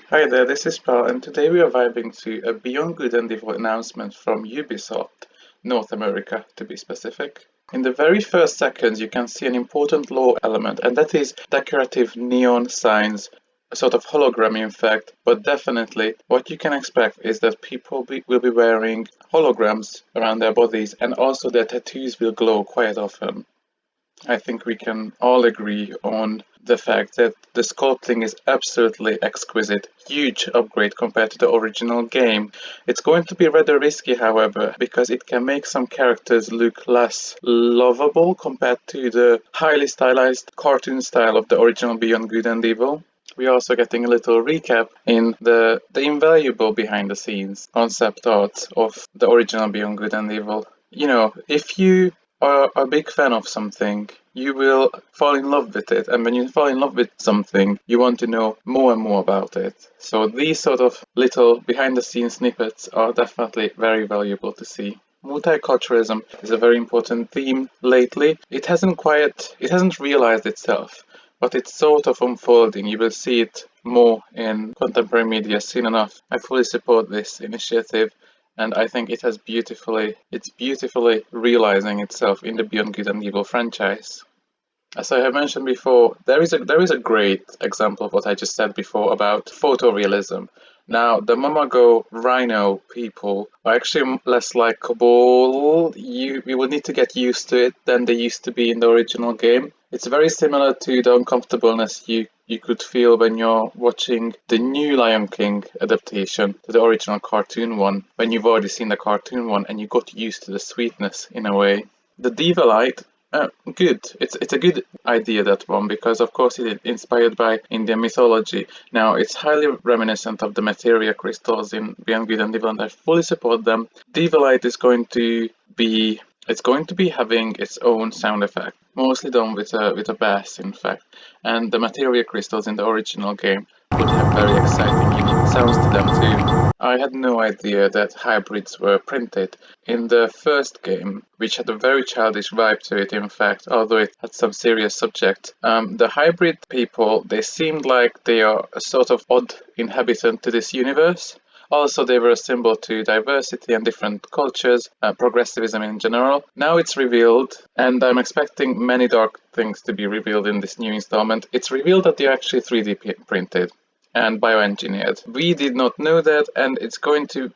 Hi there, this is Paul, and today we are vibing to a Beyond Good and Evil announcement from Ubisoft, North America to be specific. In the very first seconds, you can see an important lore element, and that is decorative neon signs, a sort of hologram in fact, but definitely what you can expect is that will be wearing holograms around their bodies, and also their tattoos will glow quite often. I think we can all agree on the fact that the sculpting is absolutely exquisite, huge upgrade compared to the original game. It's going to be rather risky, however, because it can make some characters look less lovable compared to the highly stylized cartoon style of the original Beyond Good and Evil. We're also getting a little recap in the invaluable behind the scenes concept art of the original Beyond Good and Evil. If you are a big fan of something, you will fall in love with it. And when you fall in love with something, you want to know more and more about it. So these sort of little behind the scenes snippets are definitely very valuable to see. Multiculturalism is a very important theme lately. It hasn't realized itself, but it's sort of unfolding. You will see it more in contemporary media soon enough. I fully support this initiative, and I think it's beautifully realizing itself in the Beyond Good and Evil franchise. As I have mentioned before, there is a great example of what I just said before about photorealism. Now, the Mamago Rhino people are actually less likable. You will need to get used to it than they used to be in the original game. It's very similar to the uncomfortableness you could feel when you're watching the new Lion King adaptation to the original cartoon one, when you've already seen the cartoon one and you got used to the sweetness in a way. The Diva Light, good. It's a good idea, that one, because of course it is inspired by Indian mythology. Now it's highly reminiscent of the materia crystals in Beyond Good and Evil, and I fully support them. Diva Light is going to be having its own sound effect, mostly done with a bass, in fact. And the materia crystals in the original game would have very exciting, unique sounds to them too. I had no idea that hybrids were printed in the first game, which had a very childish vibe to it, in fact, although it had some serious subject. The hybrid people, they seemed like they are a sort of odd inhabitant to this universe. Also, they were a symbol to diversity and different cultures, progressivism in general. Now it's revealed, and I'm expecting many dark things to be revealed in this new installment. It's revealed that they're actually 3D printed and bioengineered. We did not know that, and it's going to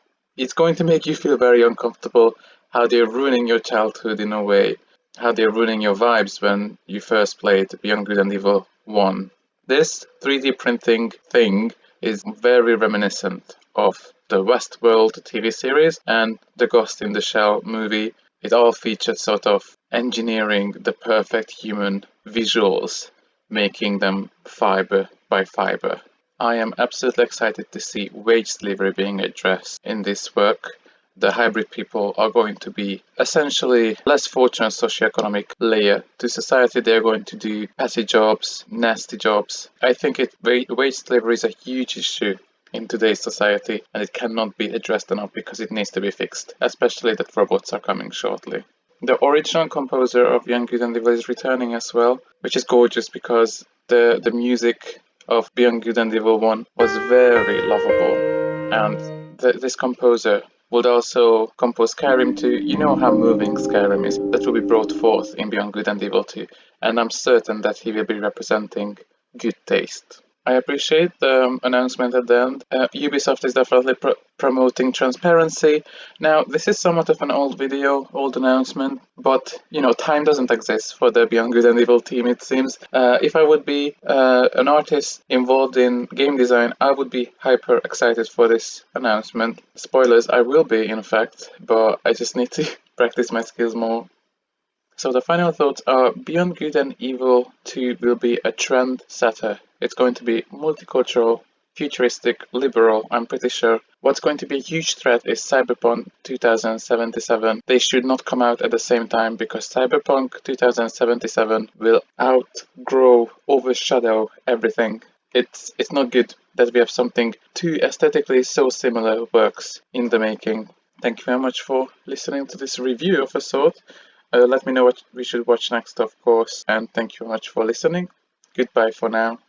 make you feel very uncomfortable how they're ruining your childhood in a way, how they're ruining your vibes when you first played Beyond Good and Evil 1. This 3D printing thing is very reminiscent of the Westworld TV series and the Ghost in the Shell movie. It all featured sort of engineering the perfect human visuals, making them fiber by fiber. I am absolutely excited to see wage slavery being addressed in this work. The hybrid people are going to be essentially less fortunate socioeconomic layer to society. They're going to do petty jobs, nasty jobs. I think wage slavery is a huge issue in today's society, and it cannot be addressed enough because it needs to be fixed, especially that robots are coming shortly. The original composer of Beyond Good and Evil is returning as well, which is gorgeous because the music of Beyond Good and Evil 1 was very lovable, and this composer would also compose Skyrim 2. You know how moving Skyrim is. That will be brought forth in Beyond Good and Evil 2, and I'm certain that he will be representing good taste. I appreciate the announcement at the end. Ubisoft is definitely promoting transparency. Now, this is somewhat of an old video, old announcement, but time doesn't exist for the Beyond Good and Evil team, it seems. If I would be an artist involved in game design, I would be hyper excited for this announcement. Spoilers, I will be, in fact, but I just need to practice my skills more. So the final thoughts are Beyond Good and Evil 2 will be a trend setter. It's going to be multicultural, futuristic, liberal, I'm pretty sure. What's going to be a huge threat is Cyberpunk 2077. They should not come out at the same time because Cyberpunk 2077 will overshadow everything. It's not good that we have something too aesthetically so similar works in the making. Thank you very much for listening to this review of a sort. Let me know what we should watch next, of course, and thank you very much for listening. Goodbye for now.